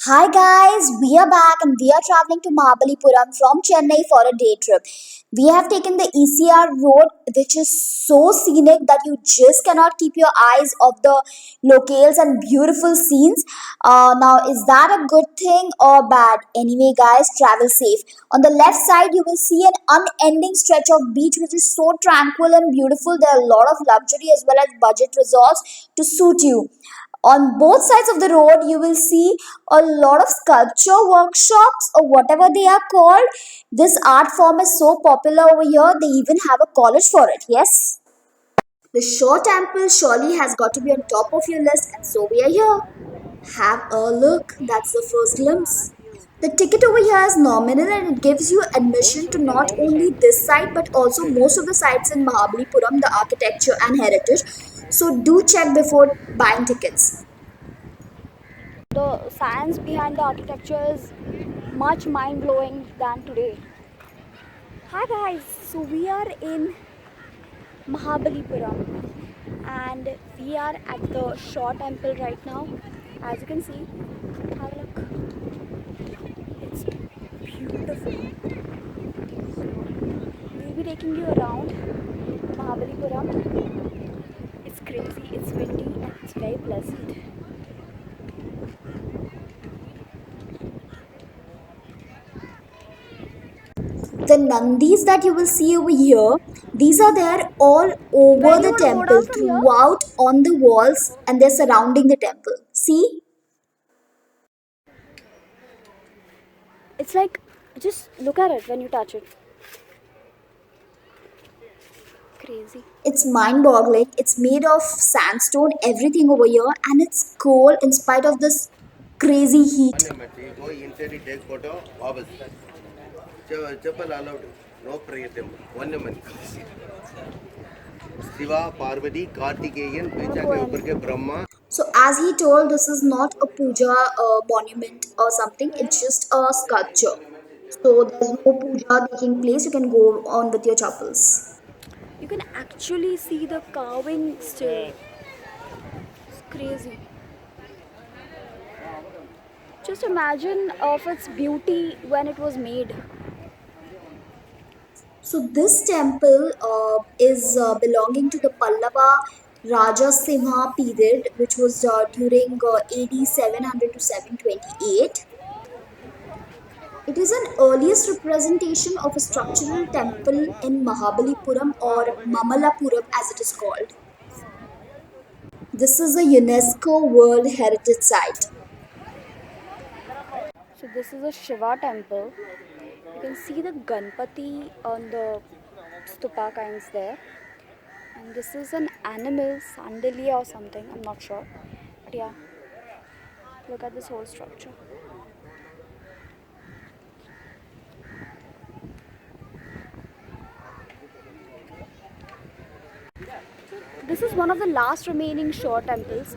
Hi guys, we are back and we are traveling to Mahabalipuram from Chennai for a day trip. We have taken the ECR road, which is so scenic that you just cannot keep your eyes off the locales and beautiful scenes. Now, is that a good thing or bad? Anyway, guys, travel safe. On the left side, you will see an unending stretch of beach, which is so tranquil and beautiful. There are a lot of luxury as well as budget resorts to suit you. On both sides of the road, you will see a lot of sculpture workshops or whatever they are called. This art form is so popular over here, they even have a college for it. Yes. The Shaw Temple surely has got to be on top of your list, and so we are here. Have a look. That's the first glimpse. The ticket over here is nominal and it gives you admission to not only this site but also most of the sites in Mahabalipuram, the architecture and heritage. So do check before buying tickets. The science behind the architecture is much mind blowing than today. Hi guys, so we are in Mahabalipuram and we are at the Shaw Temple right now. As you can see, have a look. It's beautiful. We'll be taking you around Mahabalipuram. It's crazy, it's windy, and it's very pleasant. The Nandis that you will see over here, these are there all over When you the want to go temple, down from here, throughout on the walls, and they're surrounding the temple. See? it's like just look at it when you touch it. Crazy. It's mind boggling. It's made of sandstone, everything over here, and it's cold in spite of this crazy heat. Go inside, take photo, वापस चप्पल allowed, no prayer temple. 1 month. Shiva Parvati Karthikeyan पेचा के ऊपर के Brahma. So, as he told, this is not a puja monument or something, it's just a sculpture. So, there's no puja taking place. You can go on with your chappals. You can actually see the carving still. It's crazy. Just imagine of its beauty when it was made. So this temple is belonging to the Pallava Raja Simha period, which was during AD 700 to 728. It is an earliest representation of a structural temple in Mahabalipuram or Mamalapuram as it is called. This is a UNESCO World Heritage Site. So this is a Shiva temple. You can see the Ganpati on the stupa kinds there. And this is an animal, Sandalia or something, I'm not sure. But yeah, look at this whole structure. This is one of the last remaining Shaw temples,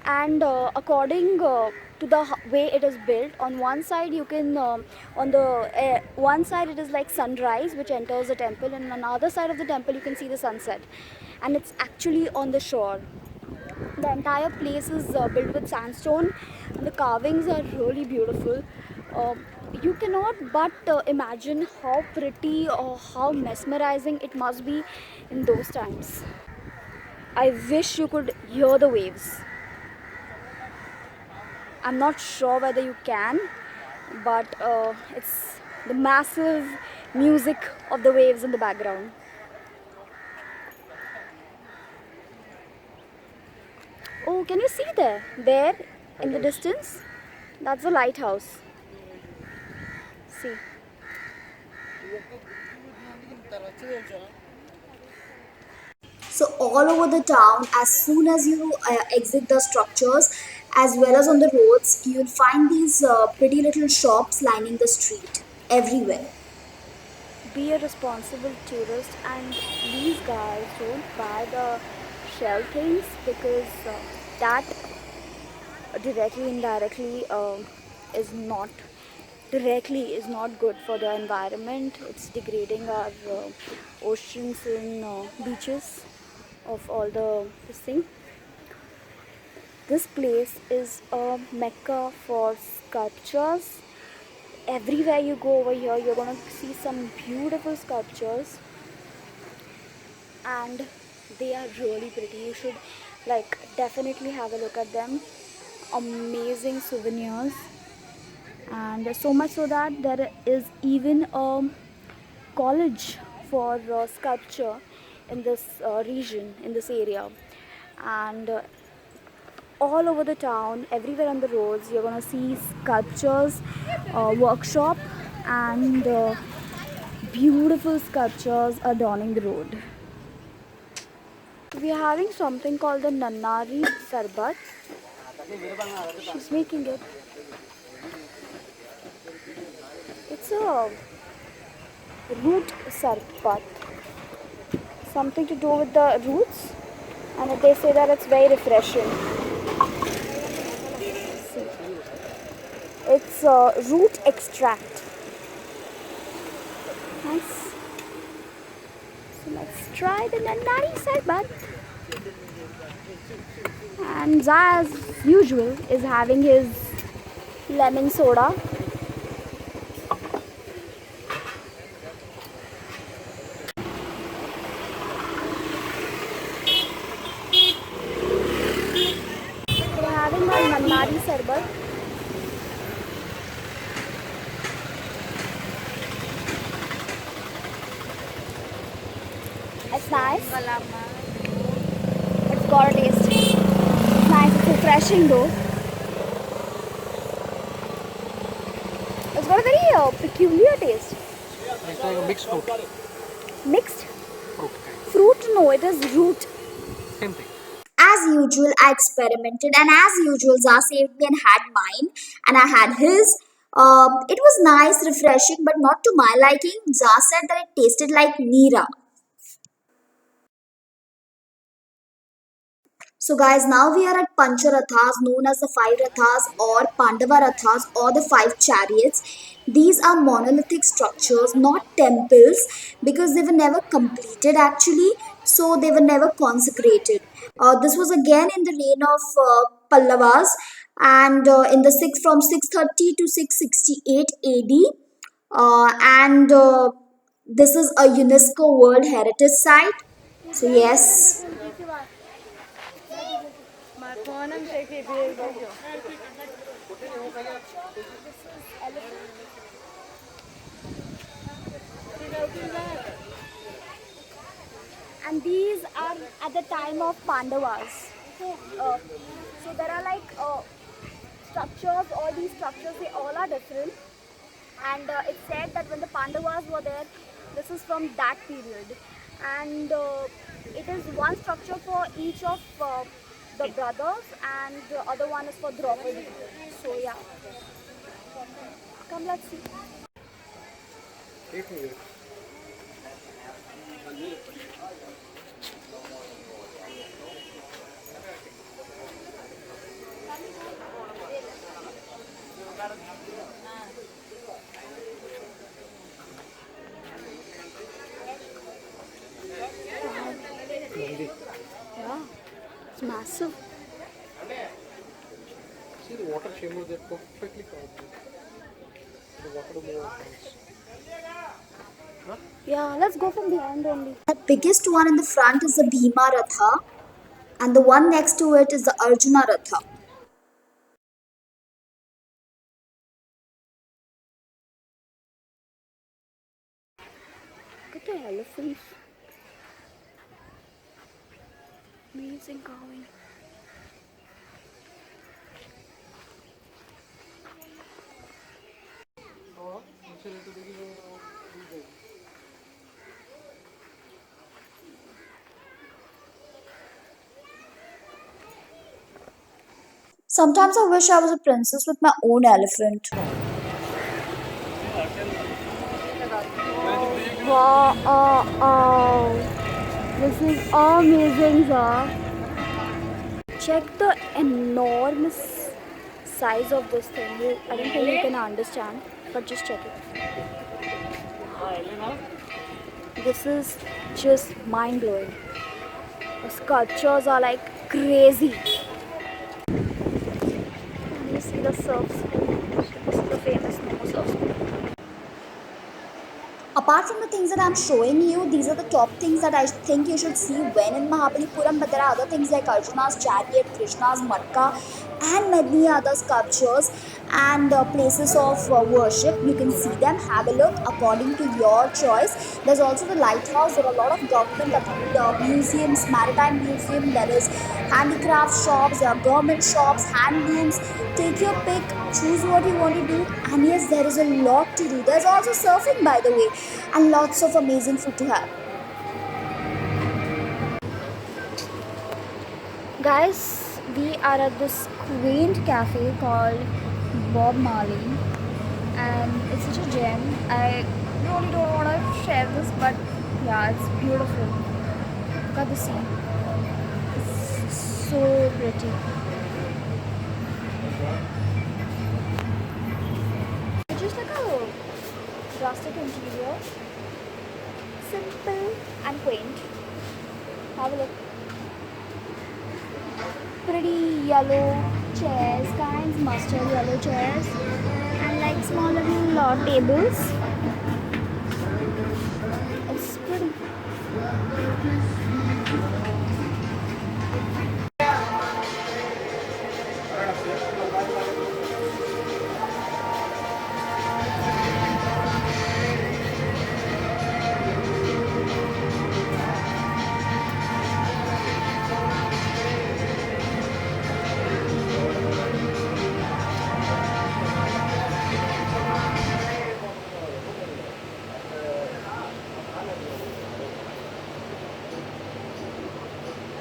and according to the way it is built, on one side you can on the one side it is like sunrise which enters the temple, and on the other side of the temple you can see the sunset, and it's actually on the shore. The entire place is built with sandstone, and the carvings are really beautiful. uh, you cannot but imagine how pretty or how mesmerizing it must be in those times. I wish you could hear the waves. I'm not sure whether you can, but it's the massive music of the waves in the background. Oh, can you see there? There in the distance? That's the lighthouse. See. So all over the town, as soon as you exit the structures, as well as on the roads, you'll find these pretty little shops lining the street everywhere. Be a responsible tourist, and these guys don't buy the shell things because that directly indirectly is not is not good for the environment. It's degrading our oceans and beaches of all the this thing. This place is a mecca for sculptures. Everywhere you go over here, you're gonna see some beautiful sculptures, and they are really pretty. You should like definitely have a look at them. Amazing souvenirs, and so much so that there is even a college for sculpture in this region, in this area. And all over the town, everywhere on the roads, you're gonna see sculptures, workshop, and beautiful sculptures adorning the road. We are having something called the Nannari Sarbat. She's making it. It's a root sarbat, something to do with the roots, and they say that it's very refreshing. See, it's root extract. Nice. So let's try the Nannari sarbat. And Zaya, as usual, is having his lemon soda. We're having our Nannari sarbat. It's nice. It's got a taste. It's nice. It's refreshing though. It's got a very peculiar taste. It's like a mixed fruit. Mixed Fruit. fruit? No, it is root. Same thing. As usual, I experimented, and as usual, Za saved me and had mine, and I had his. It was nice, refreshing, but not to my liking. Za said that it tasted like Neera. So guys, now we are at Pancharathas, known as the five Rathas or Pandava Rathas or the five chariots. These are monolithic structures, not temples, because they were never completed actually, so they were never consecrated. This was again in the reign of Pallavas, and in the from 630 to 668 AD, and this is a UNESCO World Heritage Site. So yes. And these are at the time of Pandavas. So there are like structures, all these structures, they all are different. And it's said that when the Pandavas were there, this is from that period. And it is one structure for each of the brothers, and the other one is for Draupadi. So yeah. Come, let's see. Yeah, it's massive. See the water chamber, they're perfectly covered. The water to move out. Yeah, let's go from behind only. The biggest one in the front is the Bhima Ratha, and the one next to it is the Arjuna Ratha. Look at the elephants. Amazing carving. Sometimes I wish I was a princess with my own elephant. Wow, this is amazing, sir. Check the enormous size of this thing. I don't think you can understand, but just check it. This is just mind blowing. The sculptures are like crazy. the surf spin. This is the famous Momo surf spin. Apart from the things that I'm showing you, these are the top things that I think you should see when in Mahabalipuram. But there are other things like Arjuna's chariot, Krishna's matka, and many other sculptures and places of worship. You can see them, have a look according to your choice. There's also the lighthouse. There are a lot of government approved museums, maritime museum. There is handicraft shops, there are government shops, handlooms. Take your pick, choose what you want to do, and yes, there is a lot to do. There's also surfing, by the way, and lots of amazing food to have. Guys, we are at this quaint cafe called Bob Marley, and it's such a gem. I really don't want to share this, but yeah, it's beautiful. Look at the sea. It's so pretty. It's just like a rustic interior, simple and quaint. Have a look. Pretty yellow chairs, kinds mustard yellow chairs, and like small little tables. It's pretty.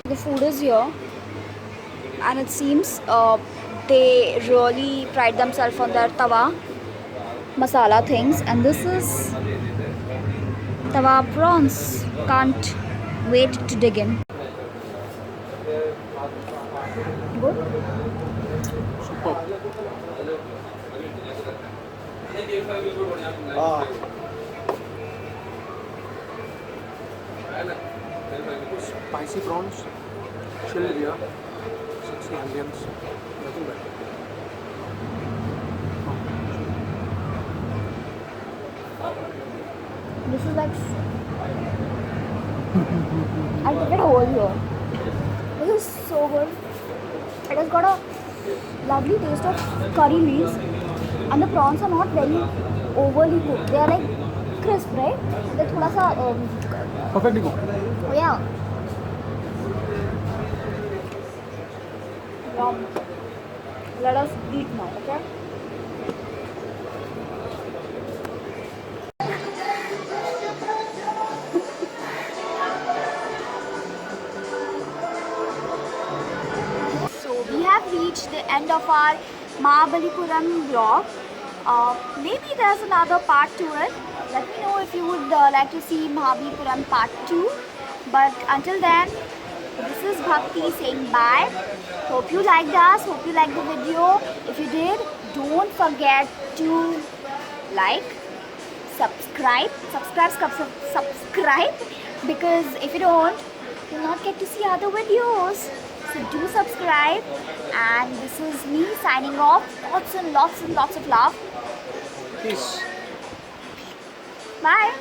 The food is here, and it seems they really pride themselves on their tawa masala things. And this is tawa prawns. Can't wait to dig in. Good. Superb. Spicy prawns, chilled beer, 60 ambience, nothing bad. This is like I'll take it whole here. This is so good. It has got a lovely taste of curry leaves, and the prawns are not very overly cooked. They are like crisp, right? They're thoda sa Perfectly cooked. oh yeah. Yum. Let us eat now, okay? So we have reached the end of our Mahabalipuram vlog. Maybe there's another part to it. Let me know if you would like to see Mahabalipuram part 2. But until then, this is Bhakti saying bye. Hope you liked us. Hope you liked the video. If you did, don't forget to like, subscribe, because if you don't, you'll not get to see other videos. So do subscribe, and this is me signing off. Lots and lots of love. Peace. Bye.